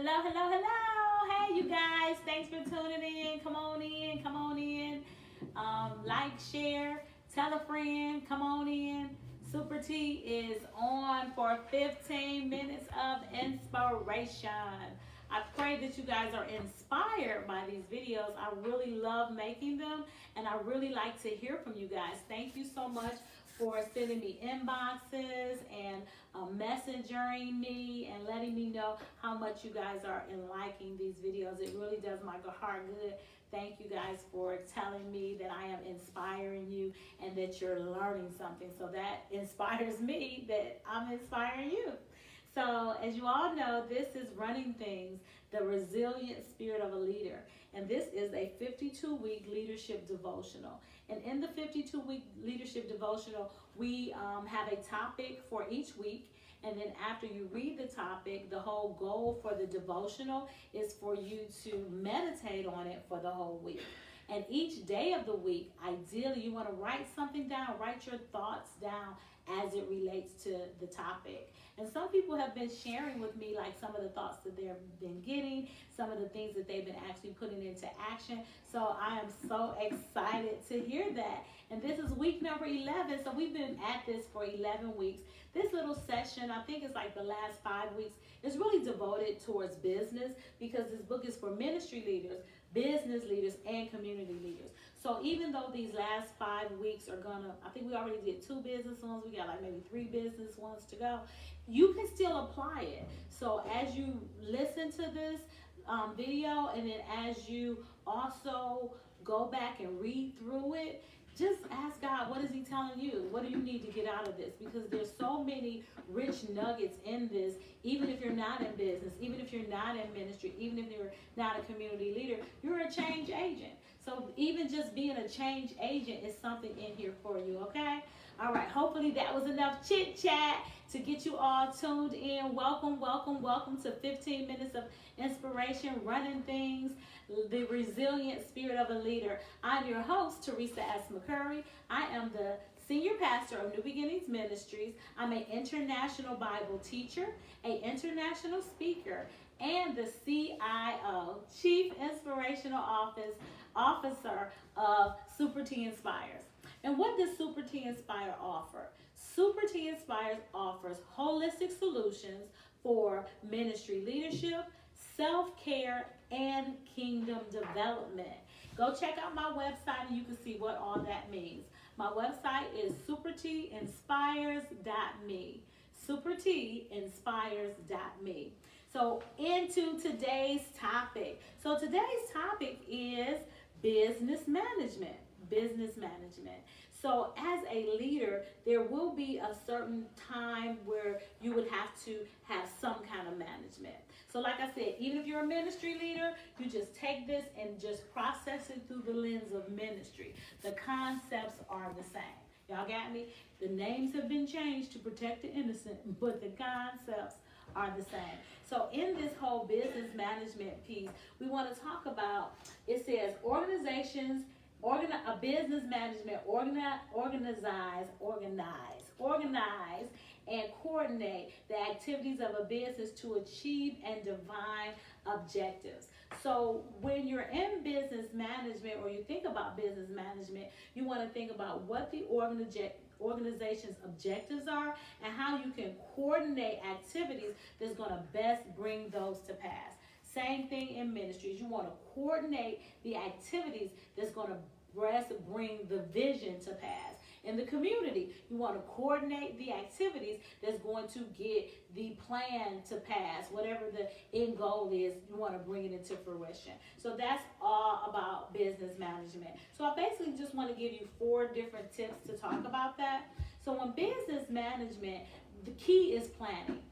Hello, hello, hello. Hey, you guys. Thanks for tuning in. Come on in. Come on in. Like, share, tell a friend. Come on in. Super T is on for 15 minutes of inspiration. I pray that you guys are inspired by these videos. I really love making them, and I really like to hear from you guys. Thank you so much for sending me inboxes and messengering me and letting me know how much you guys are in liking these videos. It really does my heart good. Thank you guys for telling me that I am inspiring you and that you're learning something. So that inspires me that I'm inspiring you. So, as you all know, this is Running Things, the resilient spirit of a leader. And this is a 52-week leadership devotional. And in the 52-week leadership devotional, we have a topic for each week. And then after you read the topic, the whole goal for the devotional is for you to meditate on it for the whole week. And each day of the week, ideally, you want to write something down, write your thoughts down as it relates to the topic. And some people have been sharing with me like some of the thoughts that they've been getting, some of the things that they've been actually putting into action. So I am so excited to hear that. And this is week number 11. So we've been at this for 11 weeks. This little session, I think it's like the last 5 weeks, is really devoted towards business because this book is for ministry leaders, business leaders, and community leaders. So even though these last 5 weeks are gonna, I think we already did 2 business ones, we got like maybe 3 business ones to go, you can still apply it. So as you listen to this video, and then as you also go back and read through it, just ask God, what is he telling you? What do you need to get out of this? Because there's so many rich nuggets in this, even if you're not in business, even if you're not in ministry, even if you're not a community leader, you're a change agent. So even just being a change agent is something in here for you, okay? All right, hopefully that was enough chit chat to get you all tuned in. Welcome, welcome, welcome to 15 minutes of inspiration, running things, the resilient spirit of a leader. I'm your host, Teresa McCurry. I am the senior pastor of New Beginnings Ministries. I'm an international Bible teacher, an international speaker, and the CIO, Chief Inspirational Officer of Super T Inspires. And what does Super T Inspire offer? Super T Inspires offers holistic solutions for ministry leadership, self-care, and kingdom development. Go check out my website and you can see what all that means. My website is supertinspires.me. supertinspires.me. So into today's topic. So today's topic is business management. Business management. So as a leader, there will be a certain time where you would have to have some kind of management. So like I said, even if you're a ministry leader, you just take this and just process it through the lens of ministry. The concepts are the same. Y'all got me? The names have been changed to protect the innocent, but the concepts are the same. So in this whole business management piece, we want to talk about, it says organizations, a business management, organize, and coordinate the activities of a business to achieve and define objectives. So when you're in business management or you think about business management, you want to think about what the organization's objectives are and how you can coordinate activities that's going to best bring those to pass. Same thing in ministries. You want to coordinate the activities that's going to bring the vision to pass. In the community, you want to coordinate the activities that's going to get the plan to pass. Whatever the end goal is, you want to bring it into fruition. So that's all about business management. So I basically just want to give you 4 different tips to talk about that. So in business management, the key is planning.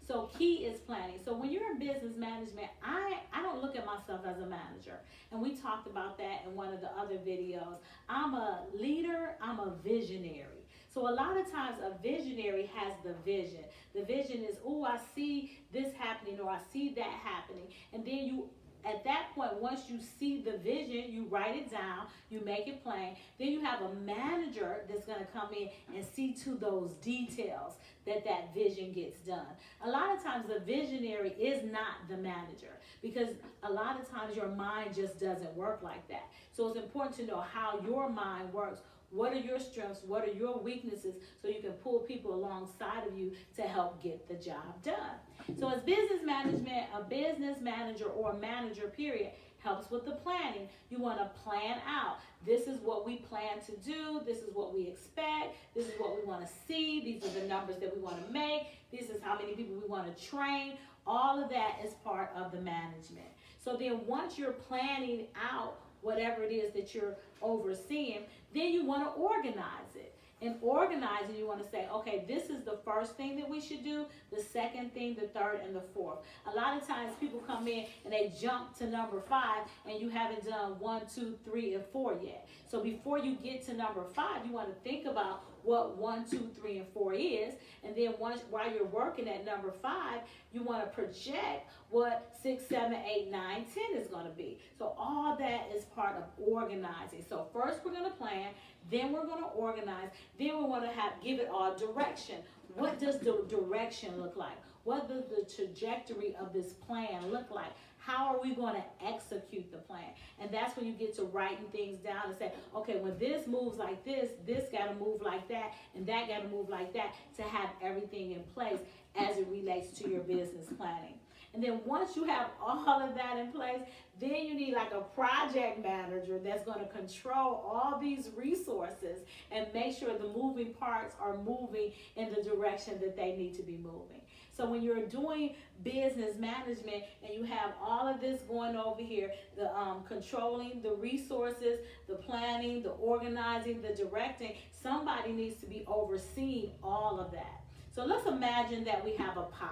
So key is planning. So when you're in business management, I don't look at myself as a manager. And we talked about that in one of the other videos. I'm a leader, I'm a visionary. So a lot of times a visionary has the vision. The vision is, oh, I see this happening or I see that happening. And then you at that point, once you see the vision, you write it down, you make it plain. Then you have a manager that's going to come in and see to those details that vision gets done. A lot of times the visionary is not the manager, because a lot of times your mind just doesn't work like that. So it's important to know how your mind works. What are your strengths? What are your weaknesses? So you can pull people alongside of you to help get the job done. So as business management, a business manager or a manager, period, helps with the planning. You want to plan out. This is what we plan to do. This is what we expect. This is what we want to see. These are the numbers that we want to make. This is how many people we want to train. All of that is part of the management. So then once you're planning out whatever it is that you're overseeing, then you want to organize it. In organizing, you want to say, okay, this is the first thing that we should do, the second thing, the third, and the fourth. A lot of times people come in and they jump to number 5, and you haven't done 1, 2, 3, and 4 yet. So before you get to number 5, you want to think about what 1, 2, 3, and 4 is. And then while you're working at number 5, you want to project what 6, 7, 8, 9, 10 is going to be. So all that is part of organizing. So first we're going to plan, then we're going to organize, then we want to give it all direction. What does the direction look like? What does the trajectory of this plan look like? How are we going to execute the plan? And that's when you get to writing things down and say, okay, when this moves like this got to move like that, and that got to move like that, to have everything in place as it relates to your business planning. And then once you have all of that in place, then you need like a project manager that's going to control all these resources and make sure the moving parts are moving in the direction that they need to be moving. So when you're doing business management and you have all of this going over here, the controlling the resources, the planning, the organizing, the directing, somebody needs to be overseeing all of that. So let's imagine that we have a pie.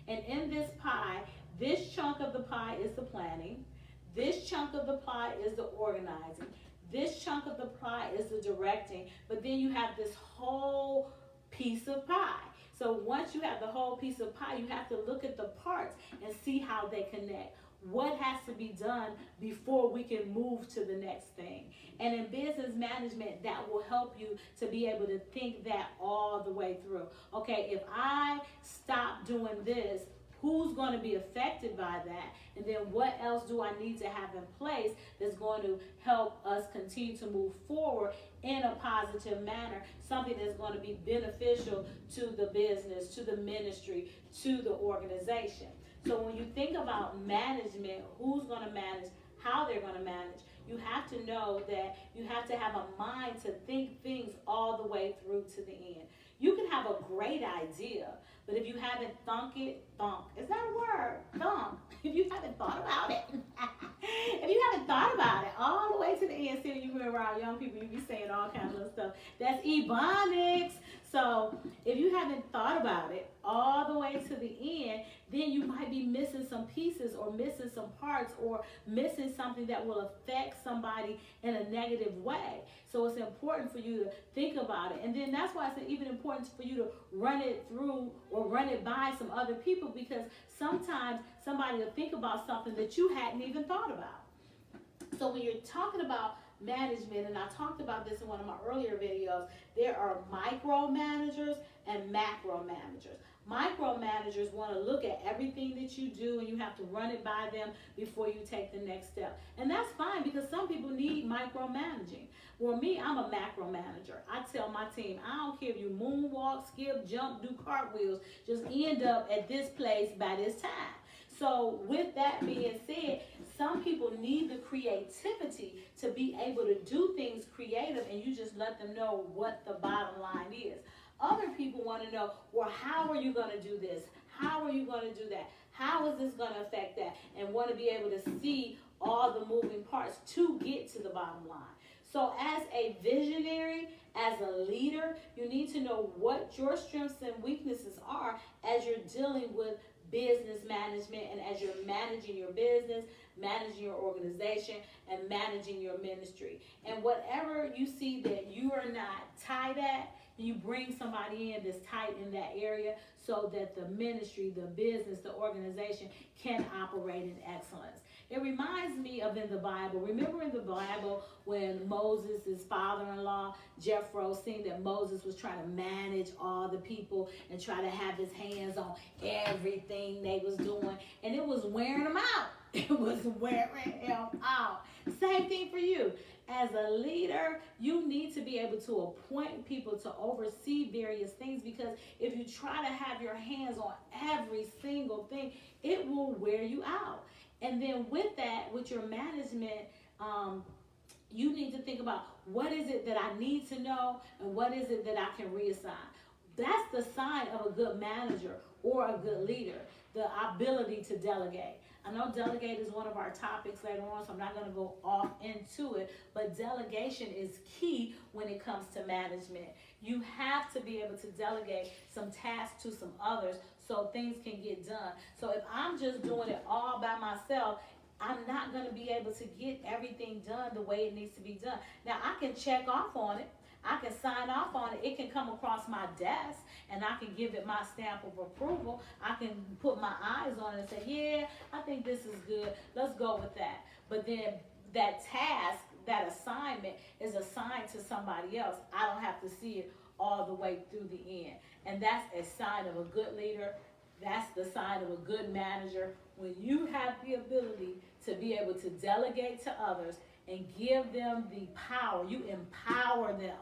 And in this pie, this chunk of the pie is the planning. This chunk of the pie is the organizing. This chunk of the pie is the directing. But then you have this whole piece of pie. So once you have the whole piece of pie, you have to look at the parts and see how they connect. What has to be done before we can move to the next thing? And in business management, that will help you to be able to think that all the way through. Okay, if I stop doing this, who's going to be affected by that? And then what else do I need to have in place that's going to help us continue to move forward in a positive manner, something that's going to be beneficial to the business, to the ministry, to the organization. So when you think about management, who's going to manage, how they're going to manage, you have to know that you have to have a mind to think things all the way through to the end. You can have a great idea, but if you haven't is that a word? Thunk. If you haven't thought about it, if you haven't thought about it all the way to the end, see, when you go around young people, you be saying all kinds of stuff. That's ebonics. So if you haven't thought about it all the way to the end, then you might be missing some pieces or missing some parts or missing something that will affect somebody in a negative way. So it's important for you to think about it. And then that's why it's even important for you to run it through or run it by some other people, because sometimes somebody will think about something that you hadn't even thought about. So when you're talking about management, and I talked about this in one of my earlier videos, there are micromanagers and macro managers. Micromanagers want to look at everything that you do, and you have to run it by them before you take the next step. And that's fine, because some people need micromanaging. For me, I'm a macro manager. I tell my team, I don't care if you moonwalk, skip, jump, do cartwheels, just end up at this place by this time. So with that being said, some people need the creativity to be able to do things creative, and you just let them know what the bottom line is. Other people want to know, well, how are you going to do this? How are you going to do that? How is this going to affect that? And want to be able to see all the moving parts to get to the bottom line. So as a visionary, as a leader, you need to know what your strengths and weaknesses are as you're dealing with business management, and as you're managing your business, managing your organization, and managing your ministry. And whatever you see that you are not tight at, you bring somebody in that's tight in that area so that the ministry, the business, the organization can operate in excellence. It reminds me of in the Bible. Remember in the Bible when Moses, his father-in-law, Jethro, seen that Moses was trying to manage all the people and try to have his hands on everything they was doing, and it was wearing him out. It was wearing him out. Same thing for you. As a leader, you need to be able to appoint people to oversee various things, because if you try to have your hands on every single thing, it will wear you out. And then with that, with your management, you need to think about what is it that I need to know and what is it that I can reassign. That's the sign of a good manager or a good leader, the ability to delegate. I know delegate is one of our topics later on, so I'm not going to go off into it, but delegation is key when it comes to management. You have to be able to delegate some tasks to some others so things can get done. So if I'm just doing it all by myself, I'm not going to be able to get everything done the way it needs to be done. Now, I can check off on it. I can sign off on it. It can come across my desk and I can give it my stamp of approval. I can put my eyes on it and say, yeah, I think this is good. Let's go with that. But then that task, that assignment is assigned to somebody else. I don't have to see it all the way through the end. And that's a sign of a good leader. That's the sign of a good manager. When you have the ability to be able to delegate to others and give them the power, you empower them.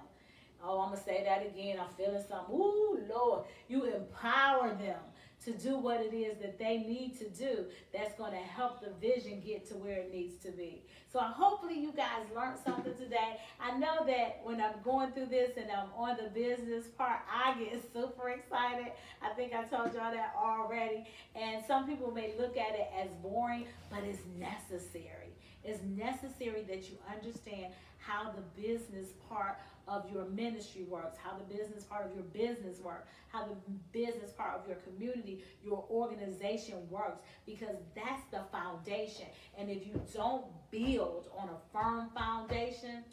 Oh, I'm going to say that again. I'm feeling something. Ooh, Lord. You empower them to do what it is that they need to do that's going to help the vision get to where it needs to be. So hopefully you guys learned something today. I know that when I'm going through this and I'm on the business part, I get super excited. I think I told y'all that already. And some people may look at it as boring, but it's necessary. It's necessary that you understand how the business part of your ministry works, how the business part of your business works, how the business part of your community, your organization works, because that's the foundation. And if you don't build on a firm foundation,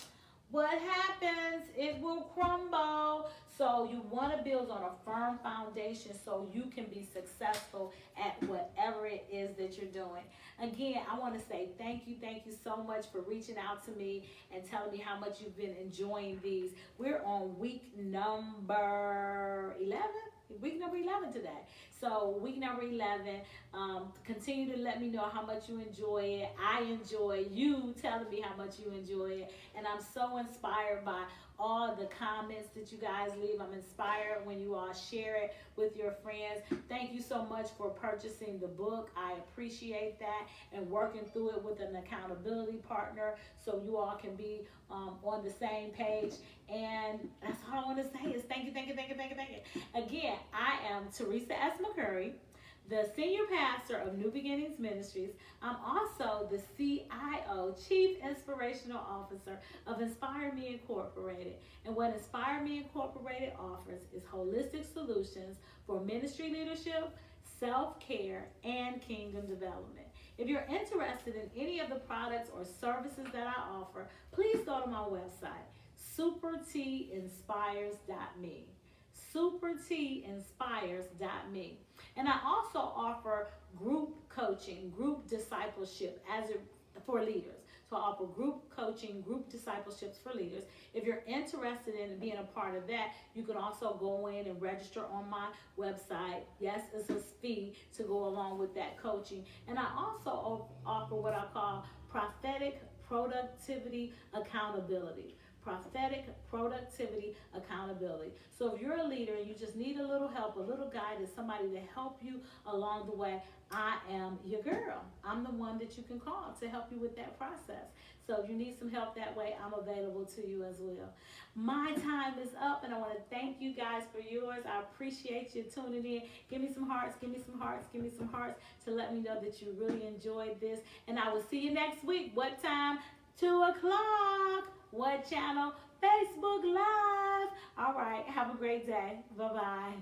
what happens? It will crumble. So you want to build on a firm foundation so you can be successful at whatever it is that you're doing. Again, I want to say thank you so much for reaching out to me and telling me how much you've been enjoying these. We're on week number 11? Week number 11 today. So week number 11, continue to let me know how much you enjoy it. I enjoy you telling me how much you enjoy it. And I'm so inspired by all the comments that you guys leave. I'm inspired when you all share it with your friends. Thank you so much for purchasing the book. I appreciate that, and working through it with an accountability partner so you all can be on the same page. And that's all I want to say is thank you. Again, I am Teresa S. McCurry, the Senior Pastor of New Beginnings Ministries. I'm also the CIO, Chief Inspirational Officer of Inspire Me Incorporated. And what Inspire Me Incorporated offers is holistic solutions for ministry leadership, self-care, and kingdom development. If you're interested in any of the products or services that I offer, please go to my website, supertinspires.me. supertinspires.me. And I also offer group coaching, group discipleship for leaders. So I offer group coaching, group discipleships for leaders. If you're interested in being a part of that, you can also go in and register on my website. Yes, it's a fee to go along with that coaching. And I also offer what I call prophetic productivity accountability. Prophetic productivity accountability. So if you're a leader and you just need a little help, a little guidance, somebody to help you along the way, I am your girl. I'm the one that you can call to help you with that process. So if you need some help that way, I'm available to you as well. My time is up, and I want to thank you guys for yours. I appreciate you tuning in. Give me some hearts, give me some hearts, give me some hearts to let me know that you really enjoyed this. And I will see you next week. What time? 2 o'clock. What channel? Facebook Live. All right. Have a great day. Bye-bye.